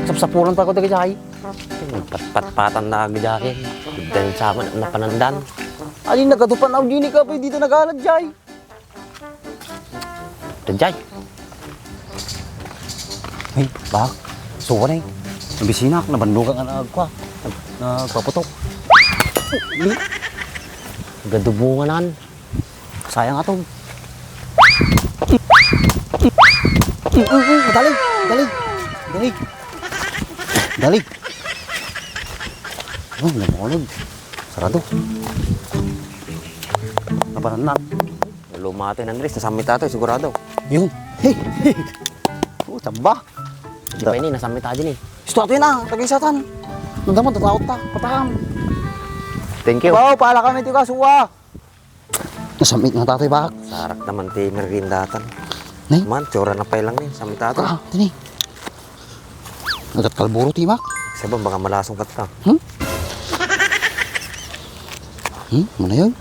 Pagsapsapulan pa ko taga jay. Patpatan na agad jay. Dahil sa amin na panandan. Alin nagadupan ako dini ka pa dito nagalag jay. Jay. Hey, bak. Suka na eh. Ang bisina, nabandugan ka na agwa. Nagpaputok. Gadubunganan. Sayang atong. Dalig. Oh, namunog. Sarado. Naparanan. Lumate ng Andres, nasamit ato, sigurado. Yun. Hey. Oh, tamba. Di pa ini, nasamit ato din eh. Gusto ato yun ah, tag-isatan. Nandang tatakot ta, patakam. Thank you. Wow, pala kami ito kasuwa. Nasamit nga tatay bak. Sarak naman ti merindatan. Man, tsura na pa lang eh, samit ato. Tini. Nagat kalburo ti bak. Saba, baka malasong kat ka. Mana yun?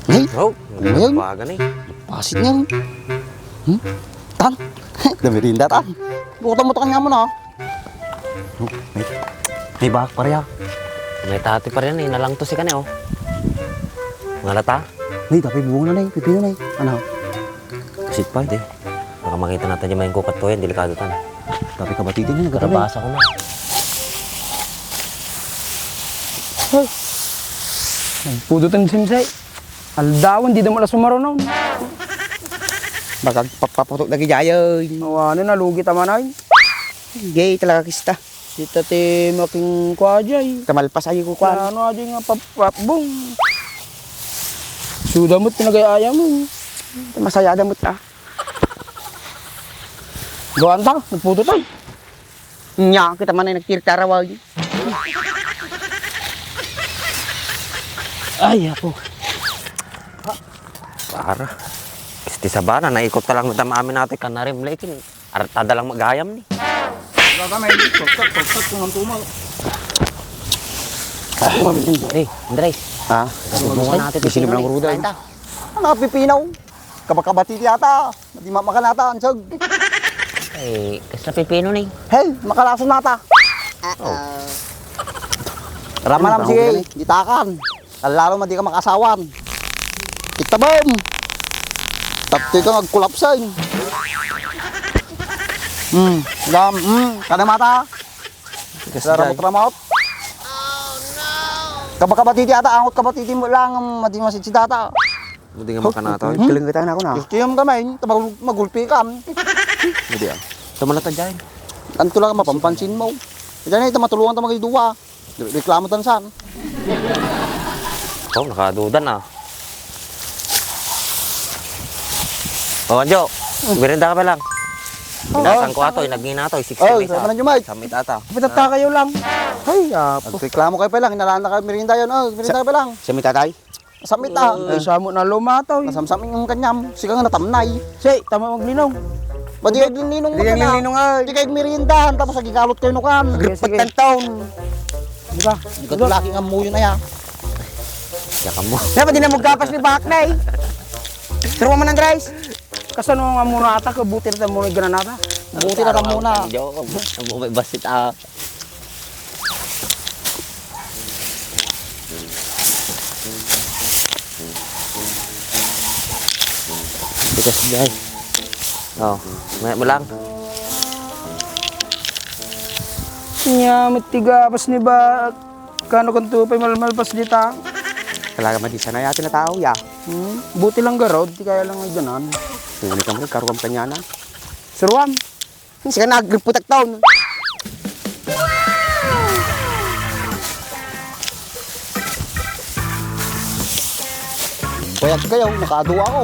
Hey, mana yun? Bagan eh. Pasit niya. Tan, damerinda tan. Bukot-mutokan nga mo na. May bak pareha. May tati pa rin eh, nalang to si kane oh. Ngalata? May tapi buong na pipino na ano? Pasit pa, hindi. Baka makita natin yung maing kukat to yan, delikado tan. Tapi kabatitin niya, nagkabasa ko na. Pudutan simsay. Aldawan, di na mala sumaronaw. Baka papaputok lagi jayo. Ano na, lugi tama na yun. Gay talaga kista. Kita ti making kwajay. Kamalpas ayo ko kwan. Ano aja nga papapbong. Sudamot pinagayaya mo. Masaya damot ah. Gawaan ta, nagpudutan. Nya, kita man ay nagtirtarawal. Ay, ako. Para. Isti sa bana, naikot ka lang na amin natin ka na rin. Mlekin, artada lang mag-ayam ni. Gagamay, pagkat kung ang tumal. Hey, Andres. Ha? Subukan natin. Sino ba ng ruda? Kain ta. Ano, pipinaw? Kabakabati yata. Hindi makanata, ansag. Eh, kasi pipino ni. Hey, makalason nata. Rama naman sige, ditakan. Lalo man di ka makasawan. Itabam. Tapos ka nagkulapsan. Kada mata. Lara mo tramot. Kabakabati yata, angot kabati mo lang, madi masid si data. Hindi nga makanata. Galing kita na ako na. Kiyam kamay, magulpi ka. Hindi ah. Tumalatan dyan. Tanto lang mapampansin mo. Diyan ito matulungan ta mga duwa. Reklamo tansan. Oh, nakadudan ah. Oh, Anjo. Merenda ka pa lang. Binasan ko ato, naging ato, 60 Oh, pesos. sama na Jumay. Samit ata. Kapitata kayo lang. Ay, reklamo kayo pa lang. Inalaan na kayo merinda yun. Oh, merinda pa lang. Samit tatay? Samit ah. Ay, samo na lumataw. Nasamsaming yung kanyam. Siga nga natamnay. Say, tama maglinong. Ba di kayo ninong mo Di kayo na. ninong ay. Di kayo merindahan. Tapos nagigalot kayo nukan. Sige. Pagtantaon. Di ba? Di ka tulaki nga mo yun na yan. Yakan mo. Dapat di na magkapas ni Baknay. Turuan mo ng Andres. Kasano nga muna ata, kabuti na muna yung granata. Buti na lang muna. Anjo, ang may basit ah. Tigas dyan. Oh, may mo lang. Nya, matigapas ni ba? Kano kang tupay malmalpas dita? Talaga madisa na yatin na tao ya. Buti lang garod, di kaya lang ay ganan. Singani ka mo, karuam kanya na. Suruan. Sige na, putak taon. Bayag kayo, nakaduwa ako.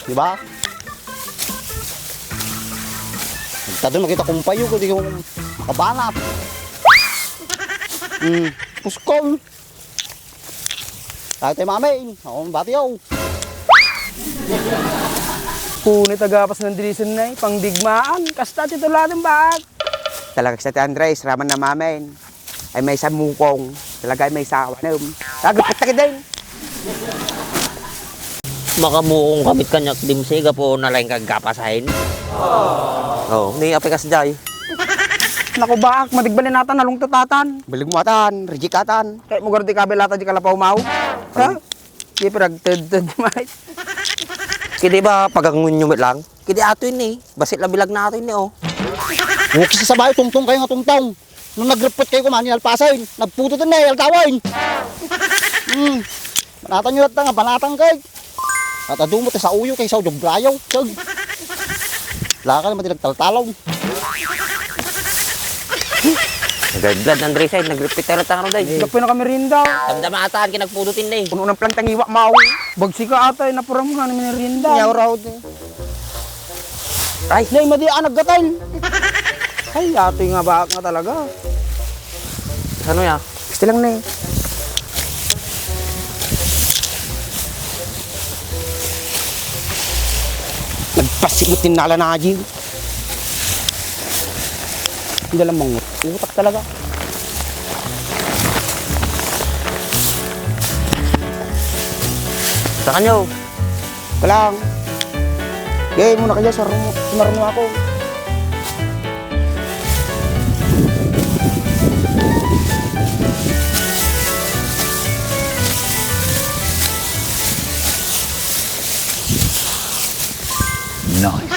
Di ba? Tado makita kong payo ko, di ko makabanap. Puskol. Tayo tayo mami, ako ang batiyaw. Punit agapas ng dilisan na pangdigmaan. Kasta tito lahat baag. Talaga sa Andres, raman na mamin. Ay may samukong. Talaga ay may sawa na. Tagapit na din. Makamukong kamit kanyak dimsiga po na lang kagkapasahin. Oh, ni apikas jay. Naku baak, madigbalin natan, nalung tutatan. Bilig mo atan, rejikatan. Kaya mo gardi kabelata di kalapaw mau. Ha? Di piragtad-tad mahit. Kidi ba pagangunyumit lang? Kidi ato yun eh. Basit labilag na ato yun eh oh. Kasi sa bayo, tungtong kayo nga tungtong. Nung nag-report kayo kumain, nalpasayin. Nagputo din na, yaltawin. Panatan nyo nga, panatan kayo. At adumot sa uyo kay sa brayaw. Sag. Laka naman tinagtaltalaw. Nag-blood Andres ay nag-repeat tayo tanga day. Gapoy na kami rinda. Damdama ataan kinagpudutin na eh. Puno ng plantang iwa mau. Bagsi ka ata, napuram nga namin ng rinda. Yaw raw din. Ay, nay, madi naggatal. Ay, ato nga baak nga talaga. Ano ya? Gusto lang na eh. Nagpasimutin na ala na Jim. Hindi lang mangut. Utak talaga. Sa kanyo. Kalang. Gay muna kayo sa sumarno ako. Nice.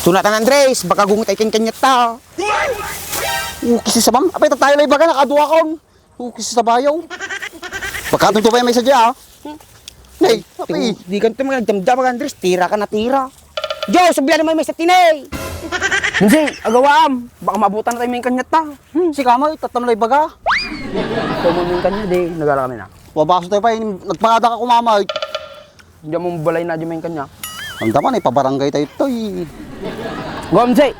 Tunatan Andres, baka gungot ay kanyat ta. Ukis sa bam. Apay tayo lang baga nakadua kon. Ukis sa bayaw. Pagkatong to pa yung may sadya. Nay, apay. Di ka ito magdamdam Andres, tira ka na tira. Diyo, sabihan naman may sa tinay. Hindi, agawam. Baka mabutan na tayo may kanyat ta. Si kamay, tatamlay baga. Ito mo yung kanya, di. Nagala kami na. Wabaso tayo pa, nagpangada ka kumamay. Hindi mo balay na di may kanya. Ang daman ay pabarangay tayo ito eh. Gomse!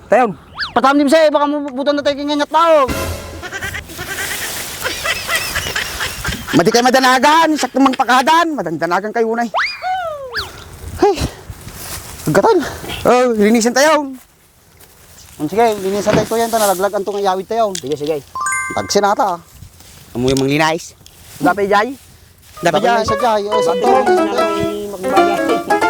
Tayon! Patamdim siya baka mabutan na tayo kanyat tao. Madi kayo madanagan, sakto mang pakadan, madandanagan kayo unay. Hey, agatan. Oh, linisin tayo. Sige, linisan tayo ito yan, nalaglag ang itong yawid tayo. Sige, sige. Tagsin ata. Amo yung mga linais. Dapat jay? Dapat yan sa jay. O, sa Magbagay.